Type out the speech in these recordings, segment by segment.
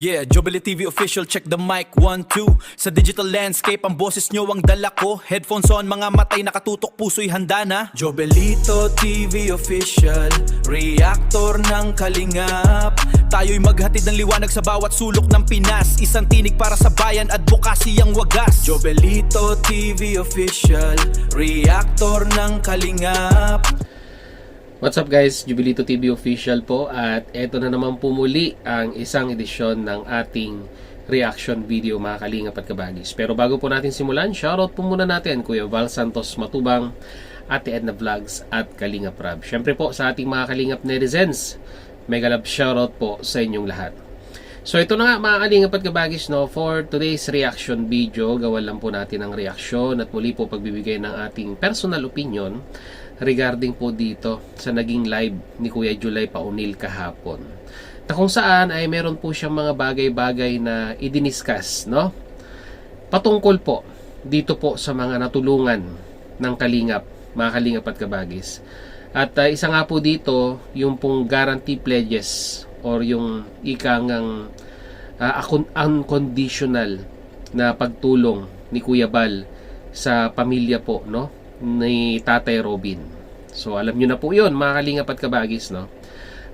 Yeah, Jubilee TV official, check the mic, 1, 2. Sa digital landscape, ang boses nyo ang dala ko. Headphones on, mga matay nakatutok, puso'y handa na. Jobelito TV official, reactor ng kalingap. Tayo'y maghatid ng liwanag sa bawat sulok ng Pinas. Isang tinig para sa bayan, advokasy ang wagas. Jobelito TV official, reactor ng kalingap. What's up guys, Jubilito TV official po at eto na naman po muli ang isang edisyon ng ating reaction video mga kalingap at kabagis. Pero bago po natin simulan, shoutout po muna natin Kuya Val Santos Matubang, Ate Edna Vlogs at Kalingap Rab. Syempre po sa ating mga kalingap netizens, mega love shoutout po sa inyong lahat. So ito na nga mga kalingap at kabagis, no, for today's reaction video, gawan lang po natin ang reaksyon at muli po pagbibigay ng ating personal opinion regarding po dito sa naging live ni Kuya Julay Paunil kahapon. Na kung saan ay meron po siyang mga bagay-bagay na idiniscuss, no? Patungkol po dito po sa mga natulungan ng kalingap, mga kalingap at kabagis. At isa nga po dito, yung pong guarantee pledges or yung ikangang unconditional na pagtulong ni Kuya Bal sa pamilya po, no, ni Tatay Robin. So alam nyo na po yun mga kalingap at kabagis, no?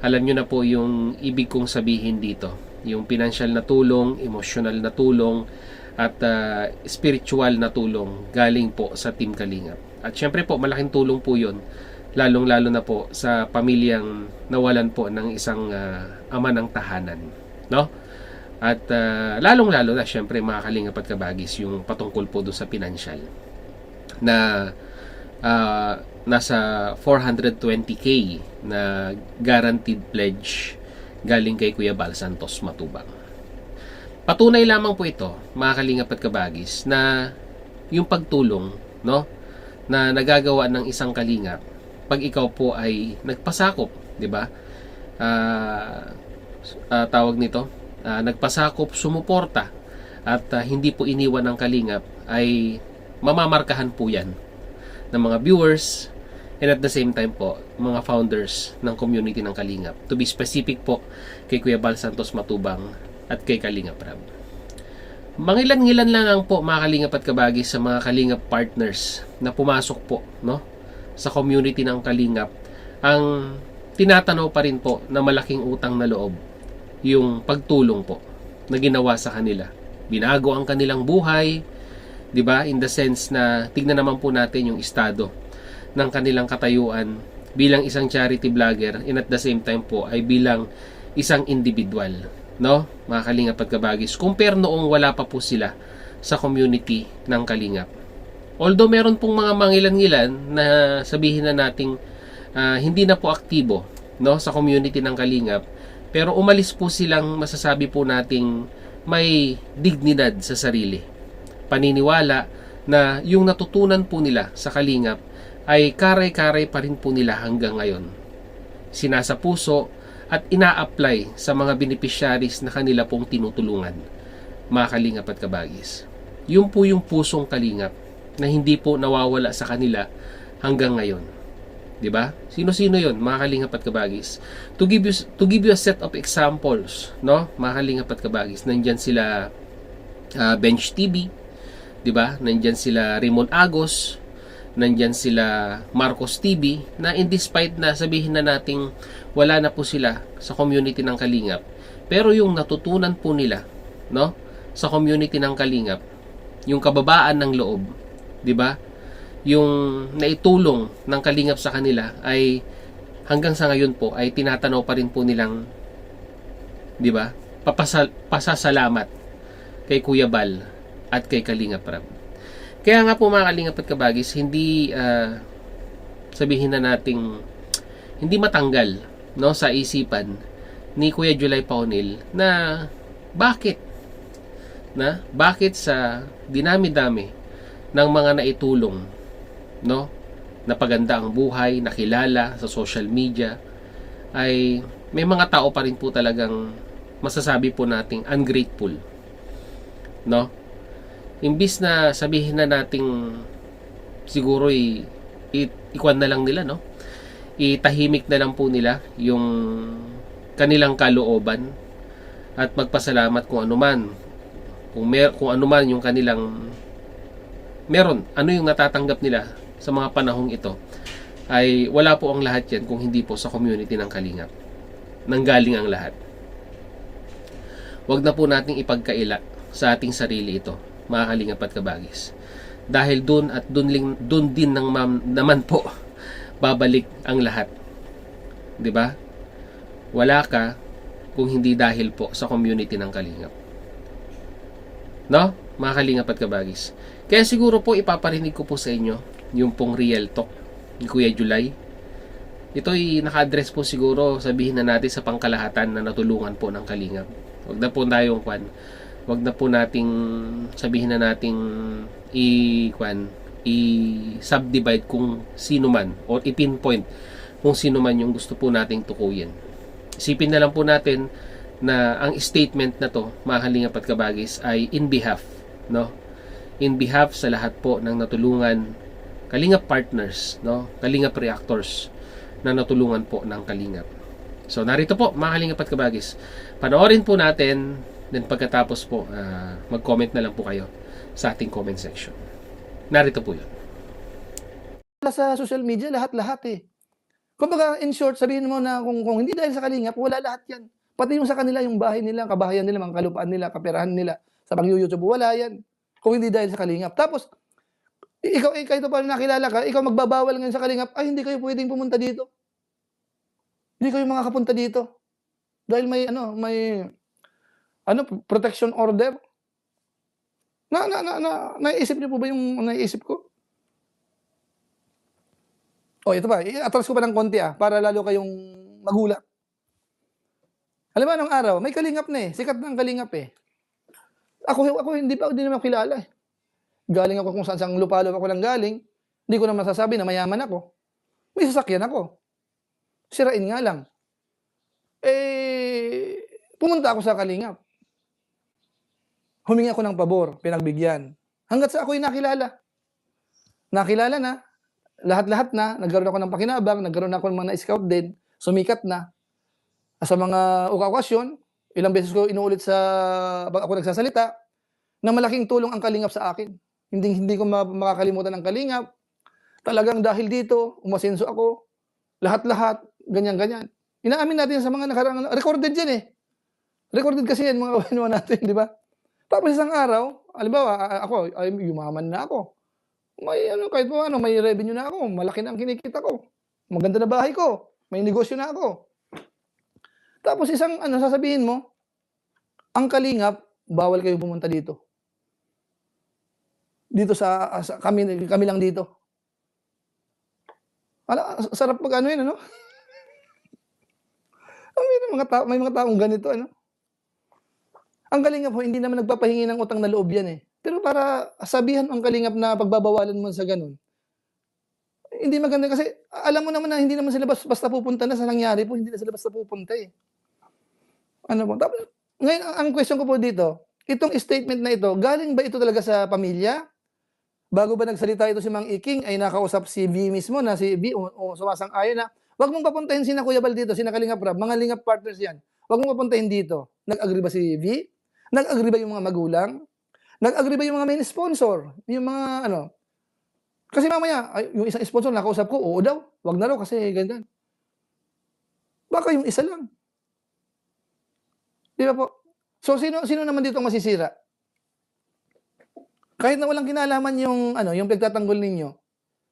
Alam nyo na po yung ibig kong sabihin dito, yung financial na tulong, emotional na tulong at spiritual na tulong galing po sa Team Kalingap. At syempre po malaking tulong po yun, lalong lalo na po sa pamilyang nawalan po ng isang ama ng tahanan, no? At lalong lalo na syempre mga kalingap at kabagis yung patungkol po doon sa financial na nasa 420k na guaranteed pledge galing kay Kuya Val Santos Matubang. Patunay lamang po ito, mga kalingap at kabagis, na yung pagtulong, no, na nagagawa ng isang kalingap pag ikaw po ay nagpasakop, di ba? Tawag nito, nagpasakop, sumuporta at hindi po iniwan ng kalingap, ay mamamarkahan po yan ng mga viewers and at the same time po mga founders ng community ng Kalingap, to be specific po kay Kuya Val Santos Matubang at kay Kalingap Rab. Mangilan-ngilan lang po mga kalingap at kabagis sa mga kalingap partners na pumasok po, no, sa community ng Kalingap ang tinatanaw pa rin po na malaking utang na loob yung pagtulong po na ginawa sa kanila. Binago ang kanilang buhay, di ba? In the sense na tignan naman po natin yung estado ng kanilang katayuan bilang isang charity vlogger and at the same time po ay bilang isang individual, no? Mga kalingap at kabagis. Compare noong wala pa po sila sa community ng Kalingap. Although meron pong mga mangilan-ngilan na sabihin na nating hindi na po aktibo, no, sa community ng Kalingap, pero umalis po silang masasabi po nating may dignidad sa sarili. Paniniwala na yung natutunan po nila sa Kalingap ay karay-karay pa rin po nila hanggang ngayon. Sinasapuso at ina-apply sa mga beneficiaries na kanila pong tinutulungan, mga kalingap at kabagis. Yun po yung pusong Kalingap na hindi po nawawala sa kanila hanggang ngayon. Diba? Sino-sino yun, mga kalingap at kabagis? To give you a set of examples, no, mga kalingap at kabagis, nandyan sila Bench TV, diba? Nandyan sila Raymond Agos, nandyan sila Marcos TV, na in despite na sabihin na nating wala na po sila sa community ng Kalingap, pero yung natutunan po nila, no, sa community ng Kalingap, yung kababaan ng loob, diba? Yung naitulong ng Kalingap sa kanila ay hanggang sa ngayon po ay tinatanaw pa rin po nilang, diba, pasasalamat kay Kuya Bal at kay Kalingap Rab. Kaya nga po mga kalingap at kabagis, hindi sabihin na nating hindi matanggal, no, sa isipan ni Kuya Julay Paunil na bakit sa dinami-dami ng mga naitulong, no, napaganda ang buhay, nakilala sa social media, ay may mga tao pa rin po talagang masasabi po nating ungrateful, no? Imbis na sabihin na nating siguro ikwan na lang nila, no, itahimik na lang po nila yung kanilang kalooban at magpasalamat kung anuman, kung anuman yung kanilang meron, ano yung natatanggap nila sa mga panahong ito, ay wala po ang lahat yan kung hindi po sa community ng Kalingap. Nanggaling ang lahat. Huwag na po nating ipagkaila sa ating sarili ito, mga Kalingap at Kabagis. Dahil dun at dun din naman po babalik ang lahat. 'Di ba? Wala ka kung hindi dahil po sa community ng Kalingap. No? Mga Kalingap at Kabagis. Kaya siguro po ipaparinig ko po sa inyo yung pong real talk ni Kuya July. Ito'y naka-address po siguro, sabihin na natin sa pangkalahatan na natulungan po ng Kalingap. Huwag na po tayong huwag na po nating sabihin na nating i-subdivide kung sino man or i-pinpoint kung sino man yung gusto po nating tukuyin. Isipin na lang po natin na ang statement na to, mga Kalingap at Kabagis, ay in behalf, no? In behalf sa lahat po ng natulungan Kalingap partners, no? Kalingap reactors na natulungan po ng Kalingap. So narito po, mga Kalingap at Kabagis. Panoorin po natin, then pagkatapos po mag-comment na lang po kayo sa ating comment section. Narito po 'yun. Sa social media lahat-lahat eh. Kumbaga in short sabihin mo na kung hindi dahil sa Kalingap wala lahat 'yan. Pati yung sa kanila, yung bahay nila, kabahayan nila, mga kalupaan nila, kaperahan nila sa pag-YouTube, wala 'yan. Kung hindi dahil sa Kalingap. Tapos ikaw kahit pa nakilala ka, ikaw magbabawal ngayon sa Kalingap, ay hindi kayo pwedeng pumunta dito. Hindi kayo makakapunta dito. Dahil may protection order. Naiisip niyo po ba yung naiisip ko? Oh, ito pa, i-atras ko pa ng konti para lalo kayong magulat. Alam mo, anong araw, may Kalingap na eh, sikat na ang Kalingap eh. Ako hindi naman kilala eh. Galing ako kung saan lupalo ako lang galing, hindi ko na masasabi na mayaman ako. May sasakyan ako. Sirain nga lang. Pumunta ako sa Kalingap. Humingi ako ng pabor, pinagbigyan. Hanggat sa ako'y nakilala. Nakilala na, lahat-lahat na, nagkaroon ako ng pakinabang, nagkaroon ako ng mga na-scout din, sumikat na. Sa mga okasyon, ilang beses ko inuulit pag ako nagsasalita, na malaking tulong ang Kalingap sa akin. Hindi ko makakalimutan ang Kalingap. Talagang dahil dito, umasenso ako, lahat-lahat, ganyan-ganyan. Inaamin natin sa mga nakarang, recorded yan eh. Recorded kasi yan mga kawain natin, di ba? Tapos isang araw, halimbawa, ako, ay yumaman na ako. May kahit pa may revenue na ako, malaki na ang kinikita ko. Maganda na bahay ko, may negosyo na ako. Tapos isang sasabihin mo, ang Kalingap, bawal kayo pumunta dito. Dito sa kami lang dito. Sarap pag yun, ano? May mga taong ganito, ano? Ang Kalingap po, hindi naman nagpapahingi ng utang na loob yan eh. Pero para sabihan ang Kalingap na pagbabawalan mo sa ganun, hindi maganda kasi alam mo naman na hindi naman sila basta pupunta na sa nangyari po, hindi na sila basta pupunta eh. Ano po? Tapos, ngayon, ang question ko po dito, itong statement na ito, galing ba ito talaga sa pamilya? Bago ba nagsalita ito si Mang Iking, ay nakausap si V mismo na si V sumasang-ayon na, wag mong papuntahin sina Kuya Bal dito, sina Kalingap Rab, mga Lingap partners yan. Wag mong papuntahin dito. Nag-agree ba si V? Nag-agree ba yung mga magulang? Nag-agree ba yung mga main sponsor? Yung mga Kasi mamaya, yung isang sponsor nakausap ko, oo daw, wag na raw kasi ganyan. Baka yung isa lang. Di ba po? So, sino naman dito ang masisira? Kahit na walang kinalaman yung pagtatanggol ninyo,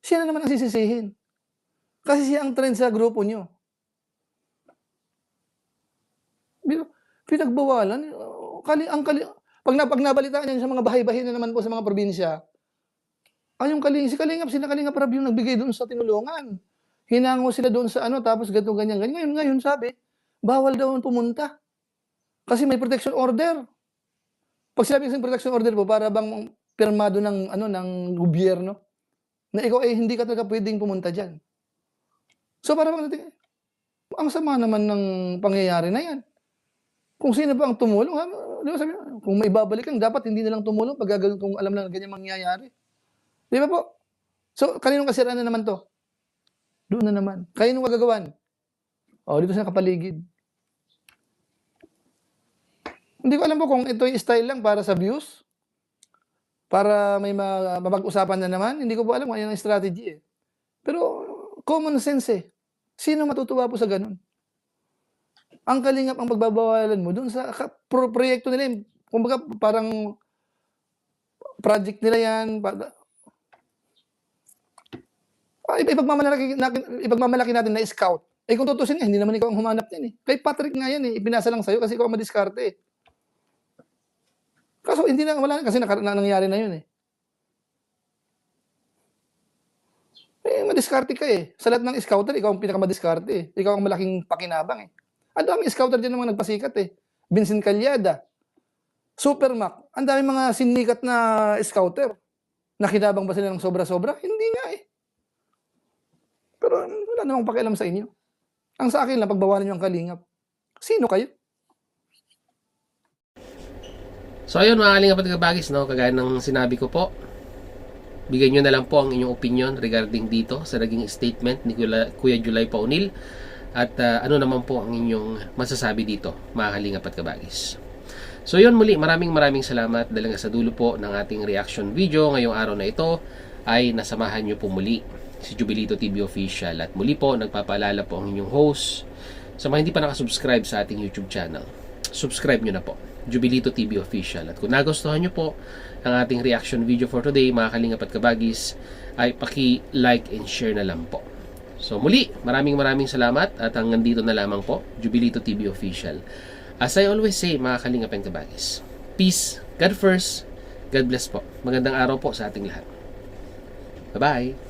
siya na naman ang sisisihin. Kasi siya ang trend sa grupo nyo. Pinagbawalan. Pag nabalitaan yan sa mga bahay-bahay na naman po sa mga probinsya, si Kalingap, sila Kalingap Rab yung nagbigay doon sa tinulungan. Hinango sila doon sa tapos ganito, ganyan. Ngayon sabi, bawal daw pumunta. Kasi may protection order. Pag sinabi ng protection order po, para bang pirmado ng gobyerno na ikaw hindi ka talaga pwedeng pumunta diyan. So para bang ang sama naman ng pangyayari na 'yan. Kung sino pa ang tumulong, di ba sabi, kung may babalik lang, dapat hindi na lang tumulong pag gagawin kung alam na ganyan mangyayari. Di ba po? So kaninong kasiraan na naman 'to? Doon na naman. Kaninong gagagawan? Dito sa kapaligid. Hindi ko alam po kung ito yung style lang para sa views, para may mapag-usapan na naman, hindi ko po alam kung ano yung strategy, eh. Pero common sense, eh. Sino matutuwa po sa gano'n? Ang kalingap ang pagbabawalan mo do'n sa proyekto nila, eh. Kumbaga parang project nila 'yan, ipagmamalaki natin na scout. Eh, kung tutuusin nga hindi naman ikaw ang humanap niyan, eh. Kay Patrick nga 'yan, eh, ipinasa lang sa'yo kasi ikaw ang madiskarte, eh. Kaso hindi na wala na kasi nangyari na 'yun, eh. Eh, madiskarte ka, eh. Sa lahat ng scouter ikaw ang pinakamadiskarte, eh. Ikaw ang malaking pakinabang, eh. Ang daming scouter diyan na mga nagpasikat, eh. Vincent Calyada, Supermac, ang daming mga sinikat na scouter. Nakinabang ba sila ng sobra-sobra? Hindi nga, eh. Pero wala namang pakialam sa inyo. Ang sa akin lang pagbawalan niyo ang kalingap. Sino kayo? So ayun mga kalingap at kabagis, no? Kagaya ng sinabi ko po, bigyan nyo na lang po ang inyong opinion regarding dito sa naging statement ni Kuya July Paunil. At ano naman po ang inyong masasabi dito, mga kalingap at kabagis. So yun muli, maraming salamat dahil nga sa dulo po ng ating reaction video ngayong araw na ito ay nasamahan nyo po muli si Jubilito TV Official. At muli po, nagpapaalala po ang inyong host sa mga hindi pa nakasubscribe sa ating YouTube channel. Subscribe nyo na po, Jubilito TV Official. At kung nagustuhan nyo po ang ating reaction video for today, mga kalingap at kabagis, ay paki-like and share na lang po. So muli, maraming salamat at hanggang dito na lamang po, Jubilito TV Official. As I always say, mga kalingap and kabagis, peace, God first, God bless po. Magandang araw po sa ating lahat. Bye-bye!